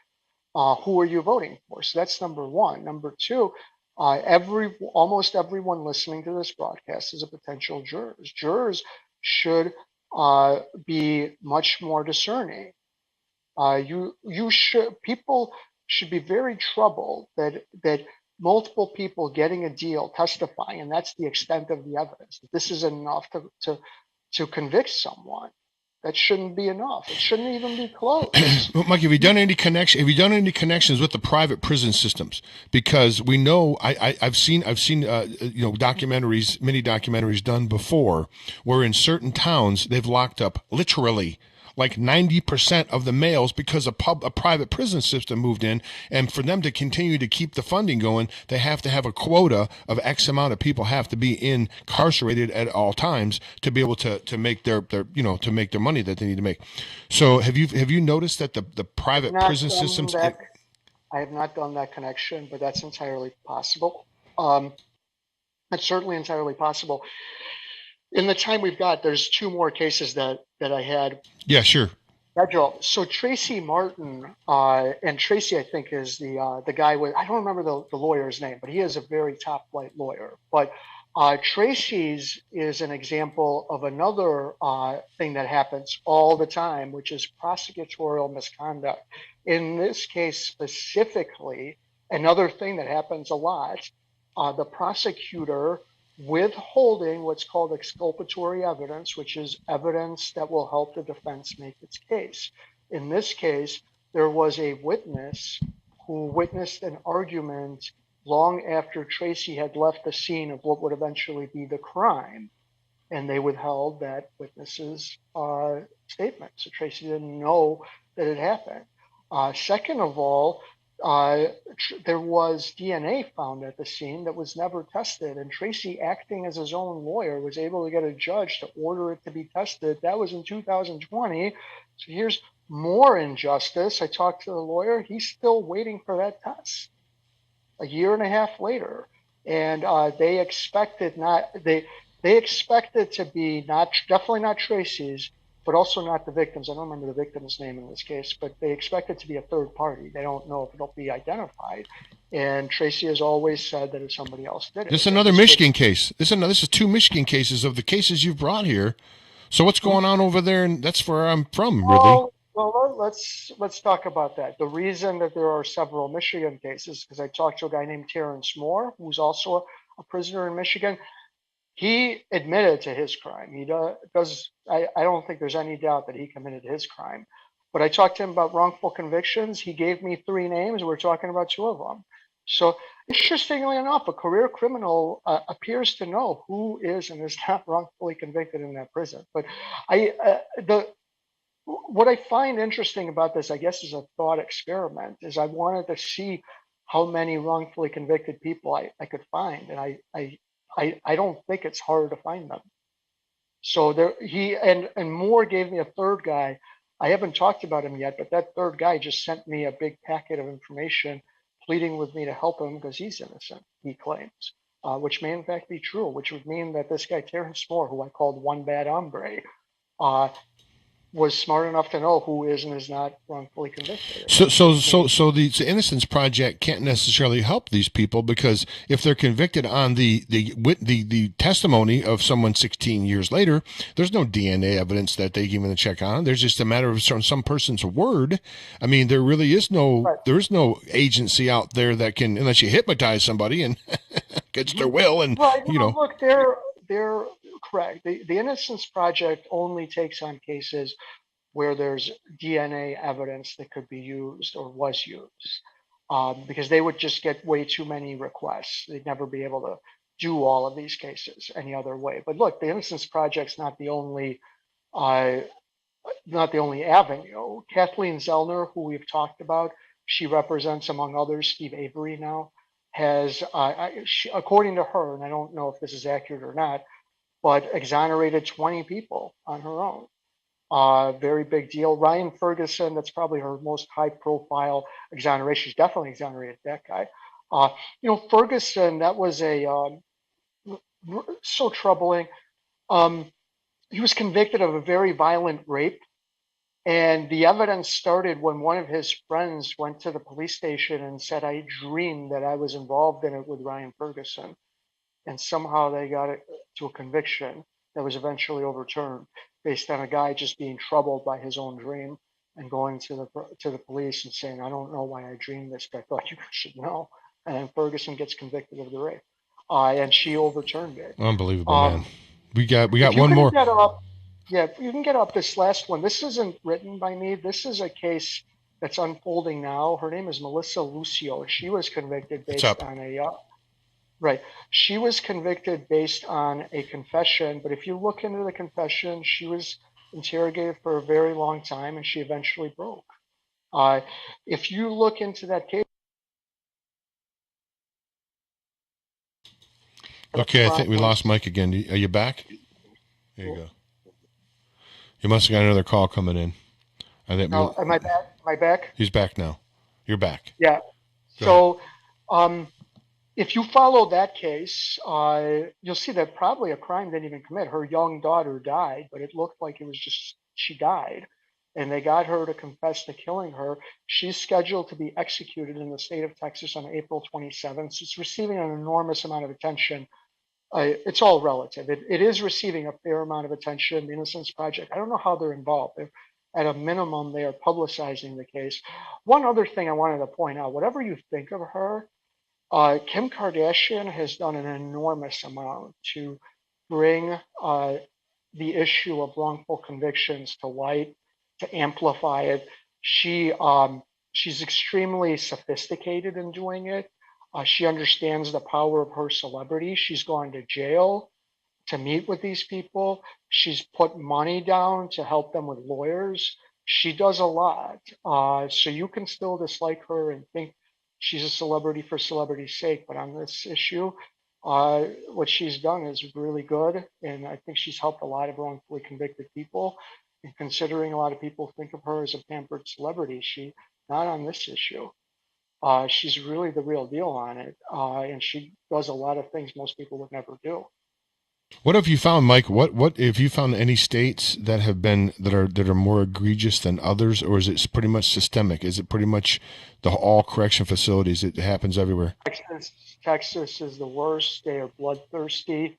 [SPEAKER 3] Who are you voting for? So that's number one. Number two, almost everyone listening to this broadcast is a potential juror. Jurors should be much more discerning. People should be very troubled that multiple people getting a deal, testifying, and that's the extent of the evidence. This is enough to convict someone. That shouldn't be enough. It shouldn't even be close.
[SPEAKER 2] Mike, have you done any connections with the private prison systems? Because we know I've seen documentaries, many documentaries done before, where in certain towns they've locked up literally like 90% of the males because a private prison system moved in, and for them to continue to keep the funding going, they have to have a quota of X amount of people have to be incarcerated at all times to be able to make their to make their money that they need to make. So have you noticed that the private prison systems?
[SPEAKER 3] I have not done that connection, but that's entirely possible. It's certainly entirely possible. In the time we've got, there's two more cases that I had.
[SPEAKER 2] Yeah, sure.
[SPEAKER 3] So Tracy Martin, and Tracy, I think, is the guy with, I don't remember the lawyer's name, but he is a very top flight lawyer. But Tracy's is an example of another thing that happens all the time, which is prosecutorial misconduct. In this case specifically, another thing that happens a lot, the prosecutor withholding what's called exculpatory evidence, which is evidence that will help the defense make its case. In this case, there was a witness who witnessed an argument long after Tracy had left the scene of what would eventually be the crime, and they withheld that witness's statement. So Tracy didn't know that it happened. Second of all, there was DNA found at the scene that was never tested, and Tracy, acting as his own lawyer, was able to get a judge to order it to be tested. That was in 2020. So here's more injustice. I talked to the lawyer. He's still waiting for that test a year and a half later, and they expected to be definitely not Tracy's, but also not the victims. I don't remember the victim's name in this case, but they expect it to be a third party. They don't know if it'll be identified. And Tracy has always said that it's somebody else did it.
[SPEAKER 2] This is another Michigan case. This is two Michigan cases of the cases you've brought here. So what's going on over there? And that's where I'm from, really.
[SPEAKER 3] Well, let's talk about that. The reason that there are several Michigan cases, because I talked to a guy named Terrence Moore, who's also a prisoner in Michigan. He admitted to his crime. He does. I don't think there's any doubt that he committed his crime. But I talked to him about wrongful convictions. He gave me 3 names. We're talking about 2 of them. So interestingly enough, a career criminal appears to know who is and is not wrongfully convicted in that prison. But what I find interesting about this, I guess, is a thought experiment, is I wanted to see how many wrongfully convicted people I could find. And I don't think it's hard to find them. So there, and Moore gave me a third guy. I haven't talked about him yet, but that third guy just sent me a big packet of information pleading with me to help him because he's innocent, he claims, which may in fact be true, which would mean that this guy, Terrence Moore, who I called one bad hombre, was smart enough to know who is and is not wrongfully convicted.
[SPEAKER 2] So the Innocence Project can't necessarily help these people, because if they're convicted on the testimony of someone 16 years later, there's no DNA evidence that they give them a check on. There's just a matter of some person's word. I mean, there really is there is no agency out there that can, unless you hypnotize somebody and against their will, and
[SPEAKER 3] look, they're correct. The Innocence Project only takes on cases where there's DNA evidence that could be used or was used, because they would just get way too many requests. They'd never be able to do all of these cases any other way. But look, the Innocence Project's not the only avenue. Kathleen Zellner, who we've talked about, she represents, among others, Steve Avery now, has, according to her, and I don't know if this is accurate or not, but exonerated 20 people on her own. Very big deal. Ryan Ferguson, that's probably her most high-profile exoneration. She's definitely exonerated that guy. Ferguson, that was so troubling. He was convicted of a very violent rape, and the evidence started when one of his friends went to the police station and said, "I dreamed that I was involved in it with Ryan Ferguson." And somehow they got it to a conviction that was eventually overturned based on a guy just being troubled by his own dream and going to the police and saying, "I don't know why I dreamed this, but I thought you should know." And then Ferguson gets convicted of the rape, and she overturned it.
[SPEAKER 2] Unbelievable, man. We got one more.
[SPEAKER 3] If you can get up this last one. This isn't written by me. This is a case that's unfolding now. Her name is Melissa Lucio, and she was convicted based on She was convicted based on a confession, but if you look into the confession, she was interrogated for a very long time, and she eventually broke. If you look into that case.
[SPEAKER 2] Okay, I think we lost Mike again. Are you back? There you go. You must have got another call coming in.
[SPEAKER 3] Am I back? Am I back?
[SPEAKER 2] He's back now. You're back.
[SPEAKER 3] Yeah. So, if you follow that case, you'll see that probably a crime didn't even commit. Her young daughter died, but it looked like it was just she died, and they got her to confess to killing her. She's scheduled to be executed in the state of Texas on April 27th. It's receiving an enormous amount of attention. It's all relative. It is receiving a fair amount of attention. The Innocence Project, I don't know how they're involved. At a minimum, they are publicizing the case. One other thing I wanted to point out, whatever you think of her, Kim Kardashian has done an enormous amount to bring the issue of wrongful convictions to light, to amplify it. She's extremely sophisticated in doing it. She understands the power of her celebrity. She's gone to jail to meet with these people. She's put money down to help them with lawyers. She does a lot. So you can still dislike her and think she's a celebrity for celebrity's sake. But on this issue, what she's done is really good. And I think she's helped a lot of wrongfully convicted people. And considering a lot of people think of her as a pampered celebrity, she not on this issue. She's really the real deal on it, and she does a lot of things most people would never do.
[SPEAKER 2] What have you found, Mike? What have you found any states that are more egregious than others, or is it pretty much systemic? Is it pretty much all correction facilities? It happens everywhere.
[SPEAKER 3] Texas is the worst. They are bloodthirsty.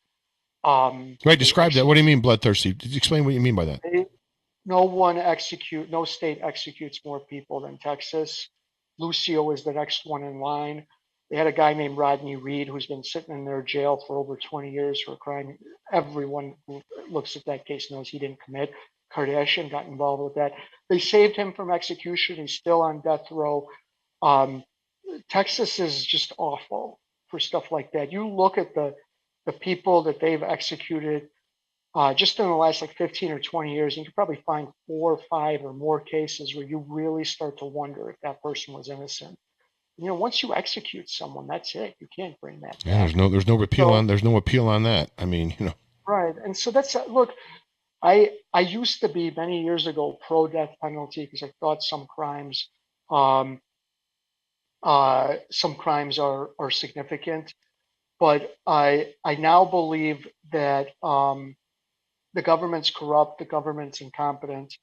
[SPEAKER 2] Right. Describe that. What do you mean bloodthirsty? Explain what you mean by that.
[SPEAKER 3] No state executes more people than Texas. Lucio is the next one in line. They had a guy named Rodney Reed who's been sitting in their jail for over 20 years for a crime everyone who looks at that case knows he didn't commit. Kardashian got involved with that. They saved him from execution. He's still on death row. Texas is just awful for stuff like that. You look at the people that they've executed just in the last 15 or 20 years, you could probably find 4 or 5 or more cases where you really start to wonder if that person was innocent. Once you execute someone, that's it. You can't bring that back.
[SPEAKER 2] Yeah, there's no appeal on that. I mean,
[SPEAKER 3] Right. And so that's, look, I used to be many years ago pro death penalty because I thought some crimes are significant, but I now believe that the government's corrupt, the government's incompetent,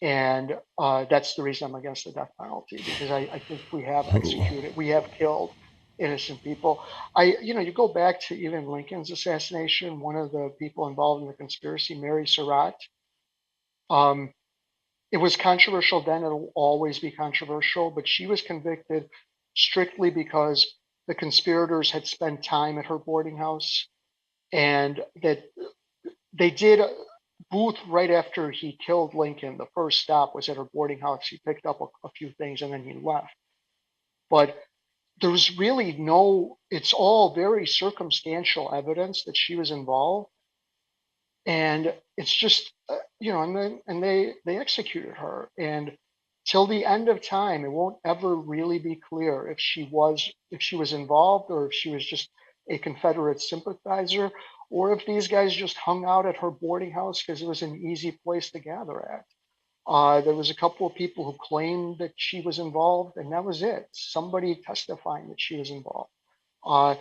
[SPEAKER 3] And that's the reason I'm against the death penalty, because I think we have executed, we have killed innocent people. You go back to even Lincoln's assassination, one of the people involved in the conspiracy, Mary Surratt. It was controversial then, it'll always be controversial, but she was convicted strictly because the conspirators had spent time at her boarding house, and that they did. Booth, right after he killed Lincoln, the first stop was at her boarding house. He picked up a few things and then he left. But there was really it's all very circumstantial evidence that she was involved. And it's just, and they executed her. And till the end of time, it won't ever really be clear if she was involved, or if she was just a Confederate sympathizer, or if these guys just hung out at her boarding house because it was an easy place to gather at. There was a couple of people who claimed that she was involved, and that was it. Somebody testifying that she was involved. I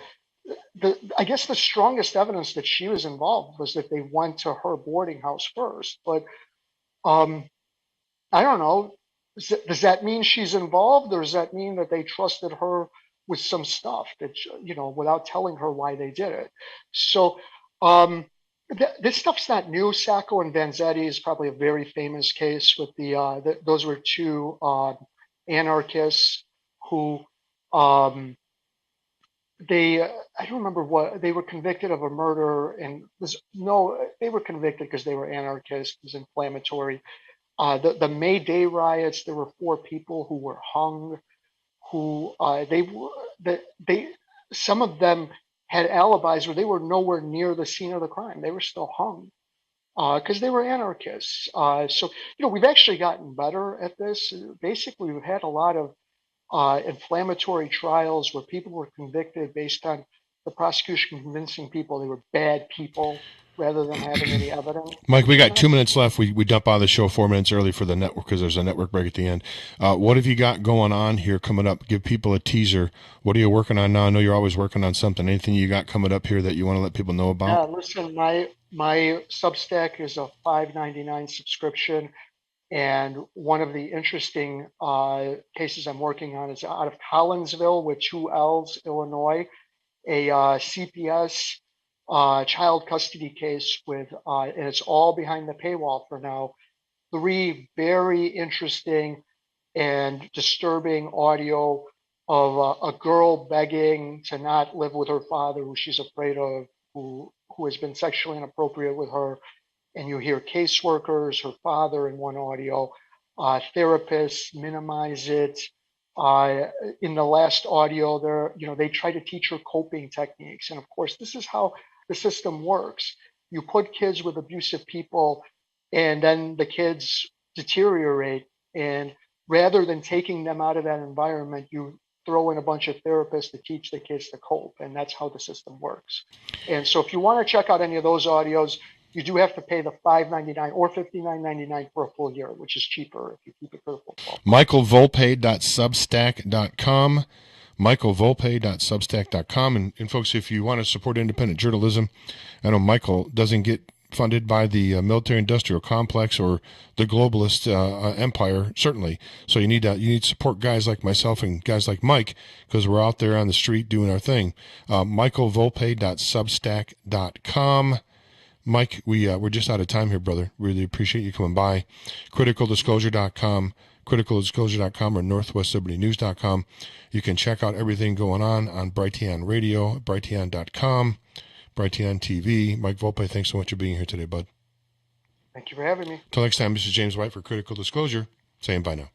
[SPEAKER 3] guess the strongest evidence that she was involved was that they went to her boarding house first. But I don't know. Does that mean she's involved, or does that mean that they trusted her with some stuff that, without telling her why they did it? So this stuff's not new. Sacco and Vanzetti is probably a very famous case with those were two anarchists who I don't remember what they were convicted of, a murder, and they were convicted because they were anarchists. It was inflammatory. The May Day riots, there were 4 people who were hung, who some of them had alibis where they were nowhere near the scene of the crime. They were still hung because they were anarchists. So we've actually gotten better at this. Basically, we've had a lot of inflammatory trials where people were convicted based on the prosecution convincing people they were bad people rather than having any evidence.
[SPEAKER 2] Mike, we got 2 minutes left. We dump out of the show 4 minutes early for the network because there's a network break at the end. What have you got going on here coming up? Give people a teaser. What are you working on now? I know you're always working on something. Anything you got coming up here that you want to let people know about?
[SPEAKER 3] Yeah, listen, my Substack is a $5.99 subscription. And one of the interesting cases I'm working on is out of Collinsville with 2 L's, Illinois, a CPS child custody case and it's all behind the paywall for now. 3 very interesting and disturbing audio of a girl begging to not live with her father, who she's afraid of, who has been sexually inappropriate with her. And you hear caseworkers, her father in one audio, therapists minimize it. In the last audio, they try to teach her coping techniques. And of course, this is how the system works. You put kids with abusive people, and then the kids deteriorate. And rather than taking them out of that environment, you throw in a bunch of therapists to teach the kids to cope. And that's how the system works. And so if you want to check out any of those audios, you do have to pay the $5.99 or $59.99 for a full year, which is cheaper if you keep it for the full 12.
[SPEAKER 2] michaelvolpe.substack.com. michaelvolpe.substack.com. And folks, if you want to support independent journalism, I know Michael doesn't get funded by the military-industrial complex or the globalist empire, certainly. So you need to support guys like myself and guys like Mike, because we're out there on the street doing our thing. michaelvolpe.substack.com. Mike, we're just out of time here, brother. Really appreciate you coming by. CriticalDisclosure.com, CriticalDisclosure.com, or NorthwestLibertyNews.com. You can check out everything going on Brighteon Radio, Brighteon.com, Brighteon TV. Mike Volpe, thanks so much for being here today, bud.
[SPEAKER 3] Thank you for having me.
[SPEAKER 2] Till next time, this is James White for Critical Disclosure, saying bye now.